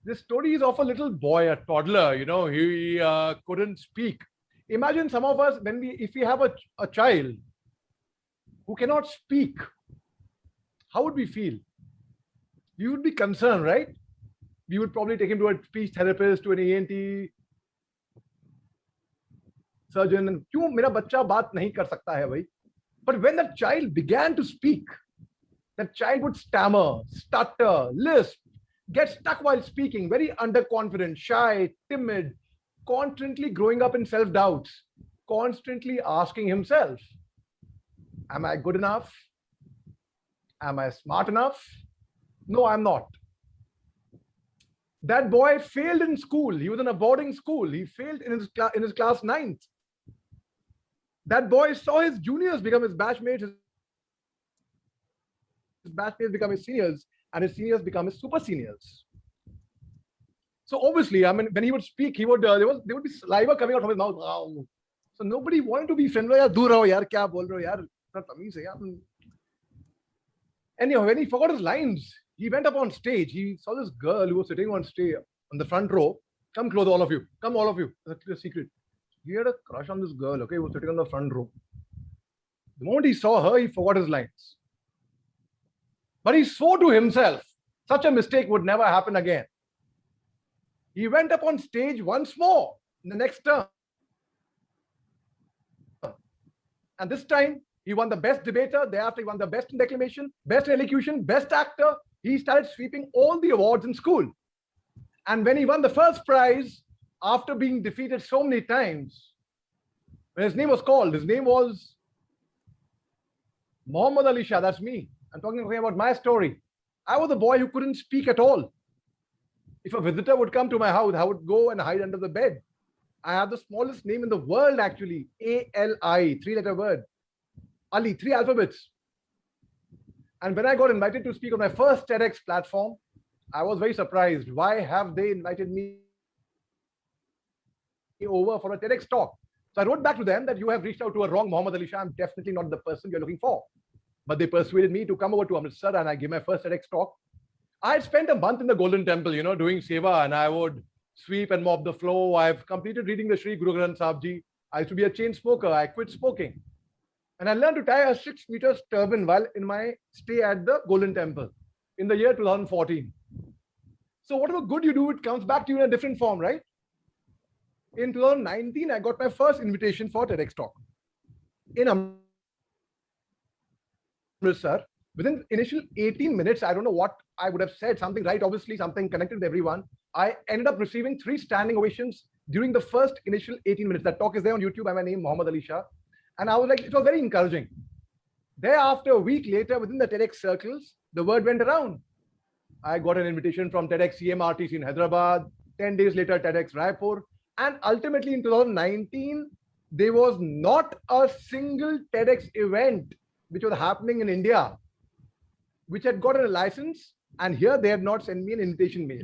This story is of a little boy, a toddler. He couldn't speak. Imagine some of us if we have a child who cannot speak, how would we feel? We would be concerned, right? We would probably take him to a speech therapist, to an ENT surgeon. And क्यों मेरा बच्चा बात नहीं कर सकता है भाई? But when the child began to speak, that child would stammer, stutter, lisp, get stuck while speaking, very underconfident, shy, timid, constantly growing up in self-doubts, constantly asking himself, am I good enough? Am I smart enough? No, I'm not. That boy failed in school. He was in a boarding school. He failed in his class 9th. That boy saw his juniors become his batchmates, his batchmates become his seniors, and his seniors become his super seniors. So obviously, I mean, when he would speak, there would be saliva coming out from his mouth. Wow. So nobody wanted to be friendly. Yaar, dur raho, yaar, kya bol rahe ho, yaar? Tamiz hai, yaar. Anyhow, when he forgot his lines, he went up on stage. He saw this girl who was sitting on stage on the front row. Come close, all of you. Come, all of you. That's a secret. He had a crush on this girl, okay, who was sitting on the front row. The moment he saw her, he forgot his lines. But he swore to himself, such a mistake would never happen again. He went up on stage once more in the next term. And this time, he won the best debater. Thereafter, he won the best in declamation, best elocution, best actor. He started sweeping all the awards in school. And when he won the first prize, after being defeated so many times, when his name was called, his name was Muhammad Ali Shah. That's me. I'm talking about my story. I was a boy who couldn't speak at all. If a visitor would come to my house, I would go and hide under the bed. I have the smallest name in the world, actually. A-L-I, 3-letter word. Ali, 3 alphabets. And when I got invited to speak on my first TEDx platform, I was very surprised. Why have they invited me over for a TEDx talk? So I wrote back to them that you have reached out to a wrong Muhammad Ali Shah. I'm definitely not the person you're looking for. But they persuaded me to come over to Amritsar and I gave my first TEDx talk. I had spent a month in the Golden Temple, doing seva, and I would sweep and mop the floor. I've completed reading the Sri Guru Granth Sahib Ji. I used to be a chain smoker. I quit smoking. And I learned to tie a 6-meter turban while in my stay at the Golden Temple in the year 2014. So whatever good you do, it comes back to you in a different form, right? In 2019, I got my first invitation for TEDx talk in Amritsar. Within initial 18 minutes, I don't know what I would have said, something right, obviously, something connected with everyone. I ended up receiving 3 standing ovations during the first initial 18 minutes. That talk is there on YouTube by my name, Muhammad Ali Shah. And I was like, it was very encouraging. Thereafter, a week later, within the TEDx circles, the word went around. I got an invitation from TEDx CMRTC in Hyderabad, 10 days later, TEDx Raipur. And ultimately, in 2019, there was not a single TEDx event which was happening in India which had gotten a license, and here they had not sent me an invitation mail.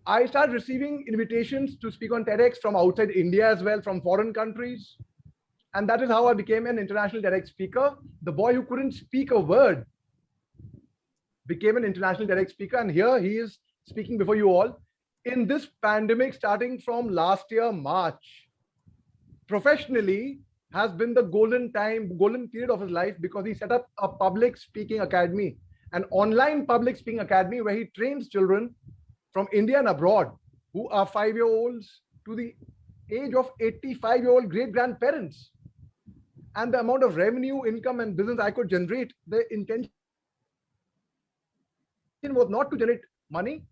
I started receiving invitations to speak on TEDx from outside India as well, from foreign countries. And that is how I became an international TEDx speaker. The boy who couldn't speak a word became an international TEDx speaker. And here he is speaking before you all. In this pandemic, starting from last year, March, professionally, has been the golden period of his life, because he set up a public speaking academy, an online public speaking academy where he trains children from India and abroad who are 5-year-olds to the age of 85-year-old great-grandparents. And the amount of revenue, income, and business I could generate, the intention was not to generate money,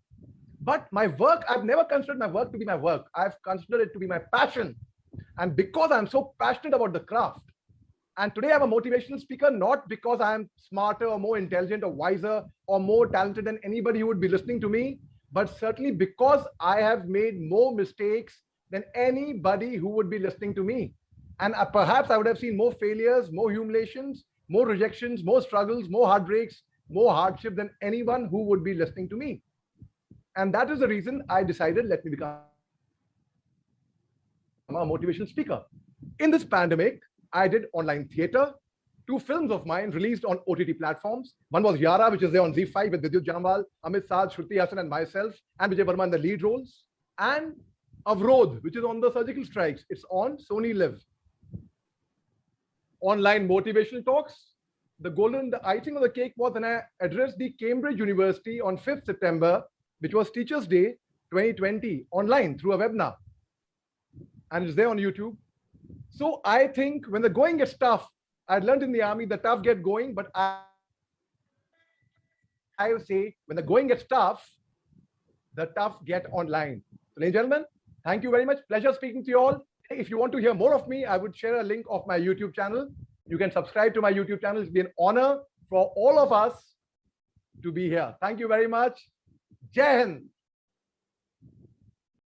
but my work. I've never considered my work to be my work. I've considered it to be my passion. And because I'm so passionate about the craft, and today I'm a motivational speaker, not because I'm smarter or more intelligent or wiser or more talented than anybody who would be listening to me, but certainly because I have made more mistakes than anybody who would be listening to me. And perhaps I would have seen more failures, more humiliations, more rejections, more struggles, more heartbreaks, more hardship than anyone who would be listening to me. And that is the reason I decided, let me become a motivational speaker. In this pandemic, I did online theater, two films of mine released on OTT platforms. One was Yara, which is there on ZEE5 with Vidyut Jamwal, Amit Saad, Shruti Hassan, and myself, and Vijay Verma in the lead roles. And Avrodh, which is on the surgical strikes. It's on Sony Live. Online motivational talks. The icing on the cake was when I addressed the Cambridge University on 5th September, which was Teachers' Day 2020, online through a webinar. And it's there on YouTube. So I think when the going gets tough, I learned in the army, the tough get going, but I would say when the going gets tough, the tough get online. So, ladies and gentlemen, thank you very much. Pleasure speaking to you all. If you want to hear more of me, I would share a link of my YouTube channel. You can subscribe to my YouTube channel. It's been an honor for all of us to be here. Thank you very much. Jai Hind.